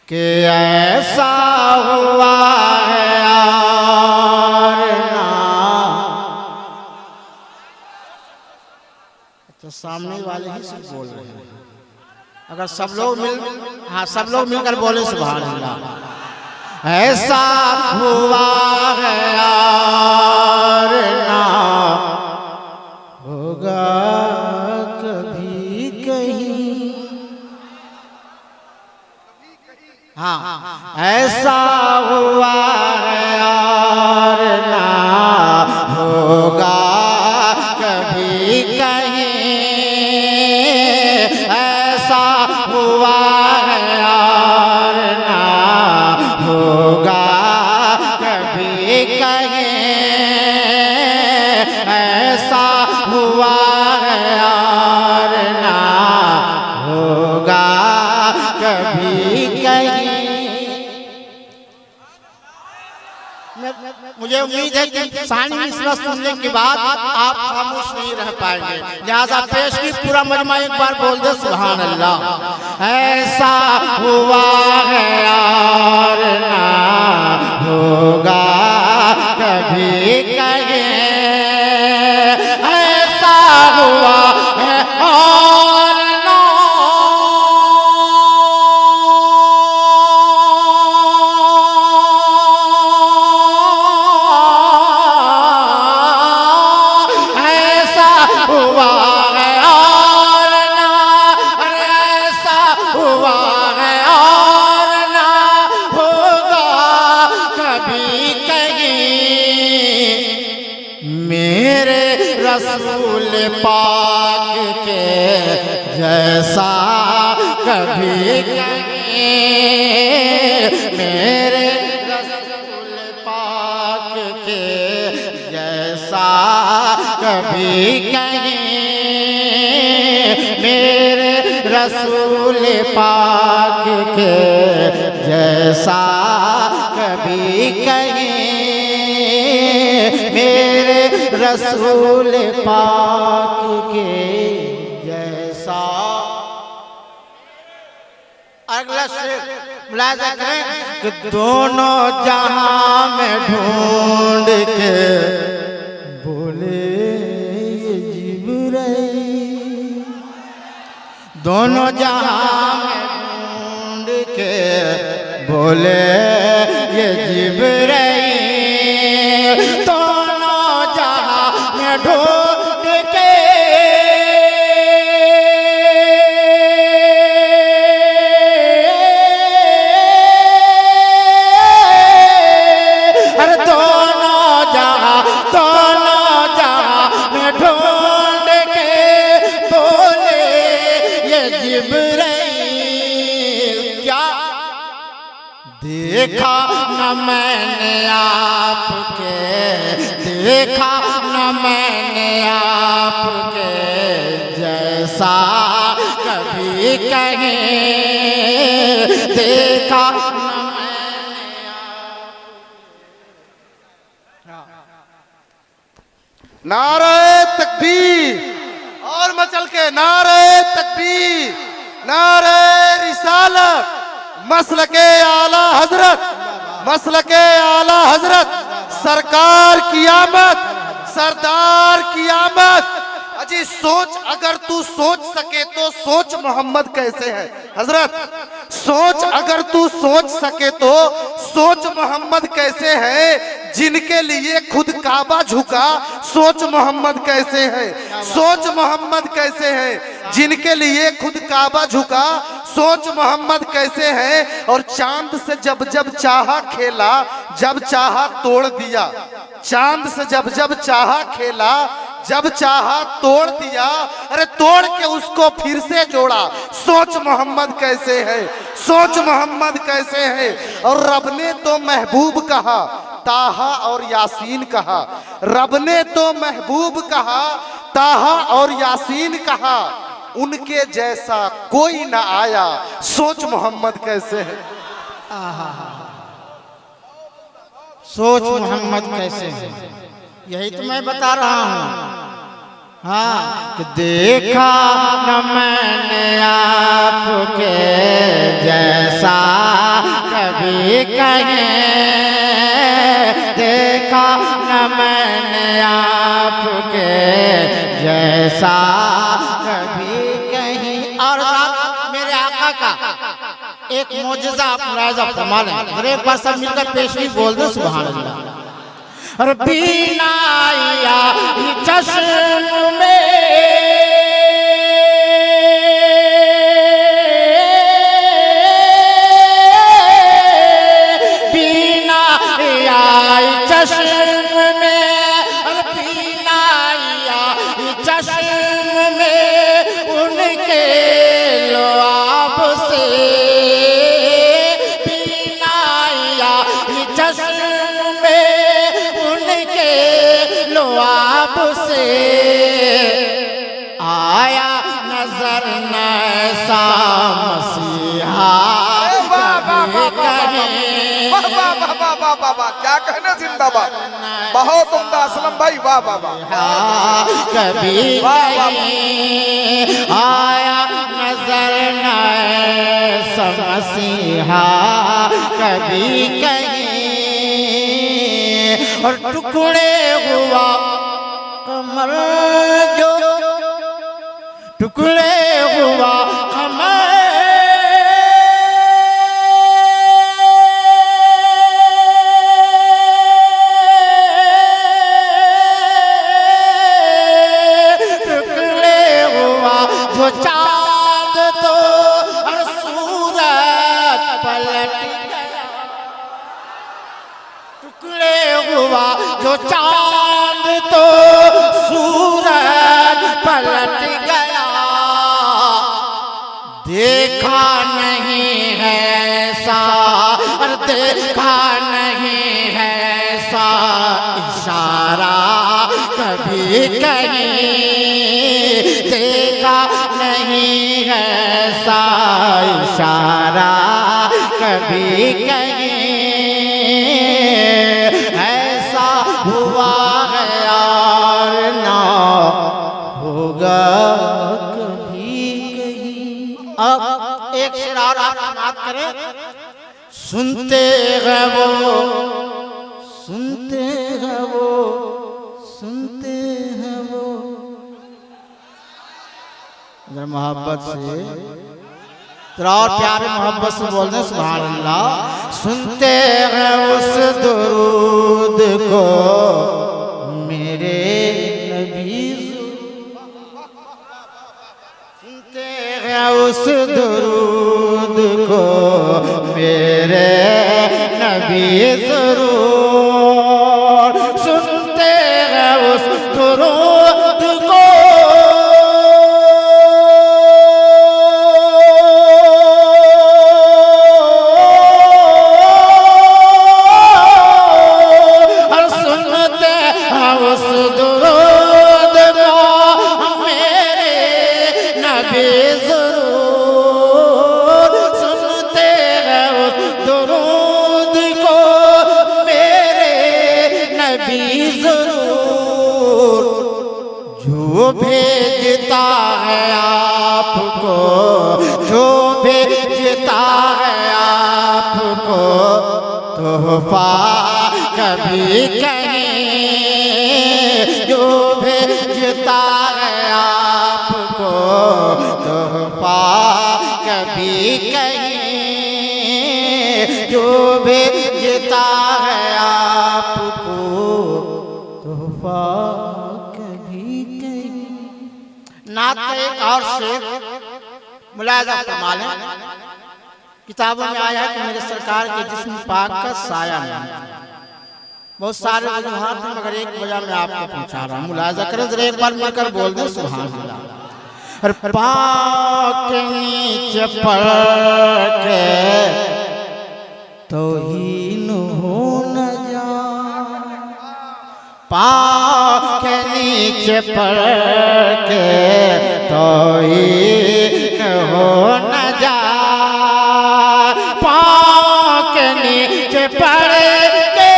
कि ऐसा हुआ है यार ना। तो सामने वाले ही सिर्फ बोल रहे हैं। अगर सब लोग सब लोग मिलकर बोले सुभान अल्लाह। ऐसा हुआ है यार ना होगा कभी कहीं। हाँ, ऐसा हुआ है यार ना होगा कभी कहीं। ऐसा हुआ है यार ना होगा कभी कहीं। ऐसा हुआ है यार ना होगा कभी कहीं। मुझे उम्मीद है कि सानी मिसरा सुनने के बाद आप खामोश नहीं रह पाएंगे, लिहाजा पेश की पूरा मजमा एक बार बोल दे सुभान अल्लाह। ऐसा हुआ है यार ना होगा कभी कहीं। ऐसा हुआ है और ना हुआ है और ना। अरे ऐसा हुआ है और ना होगा कभी कहीं। मेरे रसूल पाक के जैसा कभी कहीं। मेरे रसूल पाक के जैसा कभी कहीं। मेरे रसूल पाक के जैसा कभी कहीं। मेरे रसूल पाक के जैसा। अगला शेर मुलाजा करें कि दोनों जहां में ढूंढ के बोले ये जिब्राइल। दोनों जहां में ढूंढ के बोले ये जिब्राइल। दोनों जहां में ढूंढ के अरे दोनों जहां में ढूंढ के बोले ये जिब्राइल। क्या देखा न मैंने आपके, देखा न मैंने आपके जैसा कभी कहीं। देखा नारे तकबीर और मचल के नारे तकबीर, नारे रिसालत, मसलके आला हजरत, मसलके आला हजरत, सरकार की आमद, सरदार की आमद। अजी सोच, अगर तू सोच सके तो सोच मोहम्मद कैसे है हजरत। सोच, अगर तू सोच सके तो सोच मोहम्मद कैसे है। जिनके लिए खुद काबा झुका, सोच मोहम्मद कैसे है। सोच मोहम्मद कैसे है। जिनके लिए खुद काबा झुका, सोच मोहम्मद कैसे है। और चांद से जब जब चाहा खेला, जब चाहा तोड़ दिया। चांद से जब जब चाहा खेला, जब चाहा तोड़ दिया। अरे तोड़ के उसको फिर से जोड़ा। सोच मोहम्मद कैसे है, सोच मोहम्मद कैसे है। और रब ने तो महबूब कहा, ताहा और यासीन कहा। रब ने तो महबूब कहा, ताहा और यासीन कहा। उनके जैसा कोई ना आया, सोच मोहम्मद कैसे है। सोच मोहम्मद कैसे है, यही तो मैं बता रहा हूँ। हाँ, कि देखा न मैंने आपके जैसा कभी कहीं देखा न मैंने आपके जैसा कभी कहीं। और साथ मेरे आका का एक मौजज़ा आप मुलाहिज़ा फरमा लें, और एक बार सब मिलकर पेशगी बोल दो सुभान अल्लाह। और बीनाया चश्म में चश्म में, और बीनाया चश्म में उनके लुआब से, बीनाया चश्म में उनके लुआब से आया नजर न ऐसा मसीहा वाह, क्या कहने जिंदाबाद, बहुत उम्दा असलम भाई, वाह वाह वाह। कभी कहीं आया नजर न ऐसा मसीहा कभी कहीं, और टुकड़े हुआ कमर जो, टुकड़े हुआ कमर जो चांद तो और सूरज पलट गया, टुकड़े हुआ जो चांद तो सूरज पलट गया, देखा नहीं है ऐसा, और देखा नहीं है ऐसा इशारा कभी कहीं, देखा नहीं है ऐसा इशारा कभी कहीं, ऐसा हुआ है और ना होगा कभी कहीं। अब एक शेर और आप बात करें। सुनते हैं वो, सुनते हैं वो, सुनते हैं वो, अगर मोहब्बत से तेरा और प्यारे मोहब्बत से बोल दें सुभान अल्लाह। सुनते हैं उस दुरूद को मेरे नबी, सुनते हैं उस दुरूद को मेरे नबी जरूर, सुनते हैं उस दुरूद को जरूर, जो भेजता है आपको, जो भेजता है आपको तोहफा कभी कहीं, जो भेजता है आपको तोहफा कभी कहीं, जो भेजता है आपको तोहफा कभी कहीं। नात का एक और शेर मुलाहिज़ा फरमा लें। किताबों में आया है कि मेरे सरकार के जिस्म पाक का साया नहीं। बहुत सारे वजूहात हैं मगर एक वजह मैं आपको पहुंचा रहा हूँ, मुलाहिज़ा करें जरा, एक बार मिलकर बोल दें सुभान अल्लाह। और पाक नीचे पड़ के तौहीन हो न जाए, पाक नीचे पड़ के तौहीन हो न जाए, पाक नीचे पड़ के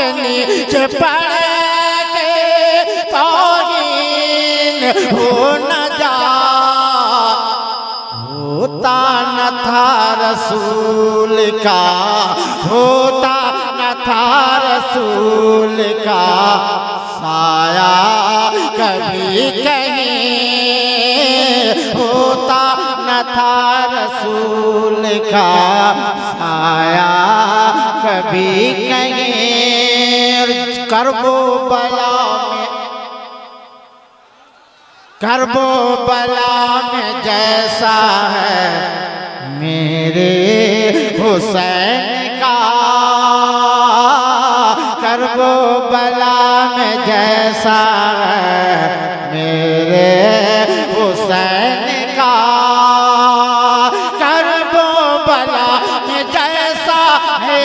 के नीचे पड़ के तौहीन हो न जा, होता न था रसूल का, होता न था रसूल का साया कभी कहीं, होता न था रसूल का साया कभी कहीं। करबो बला में, करबो बला में जैसा है मेरे हुसैन का, करबो बला में जैसा है मेरे हुसैन का, करबो बला में जैसा है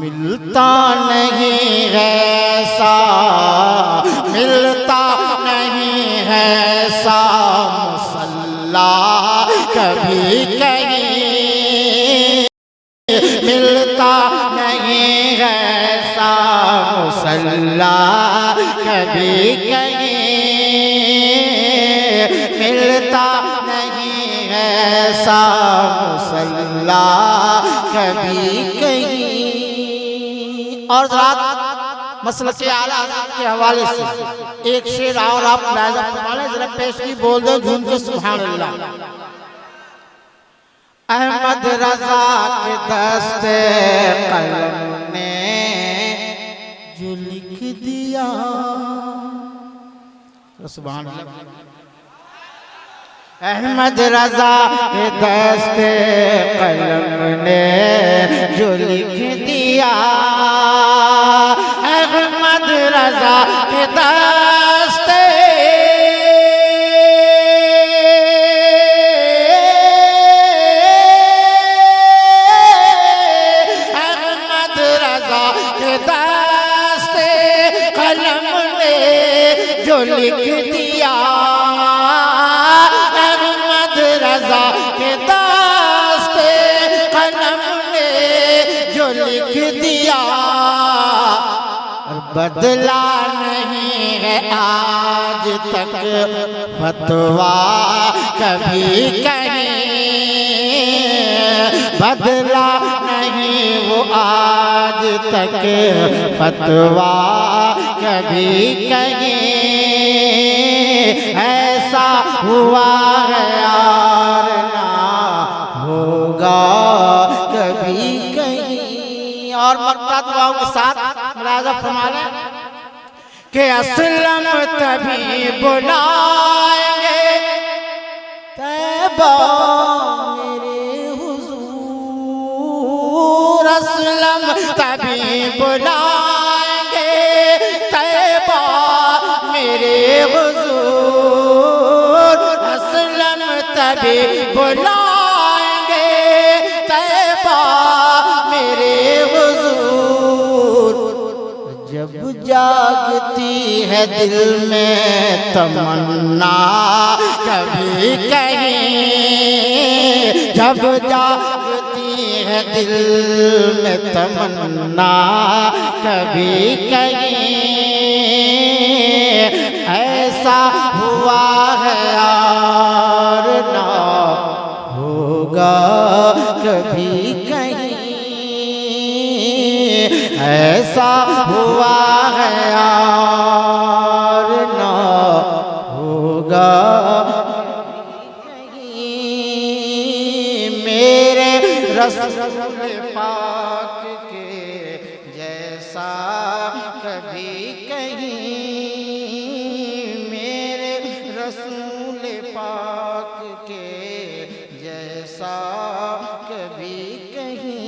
मिलता नहीं है सा, मिलता नहीं है सा मुसल्ला कभी कहीं, मिलता नहीं है सा मुसल्ला कभी कहीं, मिलता नहीं है सा मुसल्ला कभी कहीं। और रात मसले के आला के हवाले से एक शेर और आप लाजा फरमाने जरा पेश की बोल दो झूम के सुभान अल्लाह। अहमद रजा के दस्ते कलम ने जो लिख दिया, सुभान अल्लाह। अहमद रजा के दस्ते कलम ने जो लिख दिया, अहमद रजा के दस्ते अहमद रजा के दस्ते कलम ने जो लिख दिया, रजा के दास्ते कलम ने जो लिख दिया, बदला नहीं है आज तक फतवा कभी कहीं, बदला नहीं वो आज तक फतवा कभी कहीं, ऐसा हुआ है यार ना होगा कभी कहीं। और मक्ता दुआओं के साथ राजा फरमाने कि असलम तभी बुलाएंगे तैबा मेरे हुजूर, असलम तभी बुलाएंगे तैबा मेरे हुजूर, असलम तभी बुलाएंगे तैबा मेरे हुजूर, जब जागती है दिल में तमन्ना कभी कहीं, जब जागती है दिल में तमन्ना कभी कहीं, ऐसा हुआ है यार ना होगा कभी कहीं, ऐसा हुआ है यार ना होगा कहीं, मेरे रसूल पाक के जैसा कभी कहीं, मेरे रसूल पाक के जैसा कभी कहीं,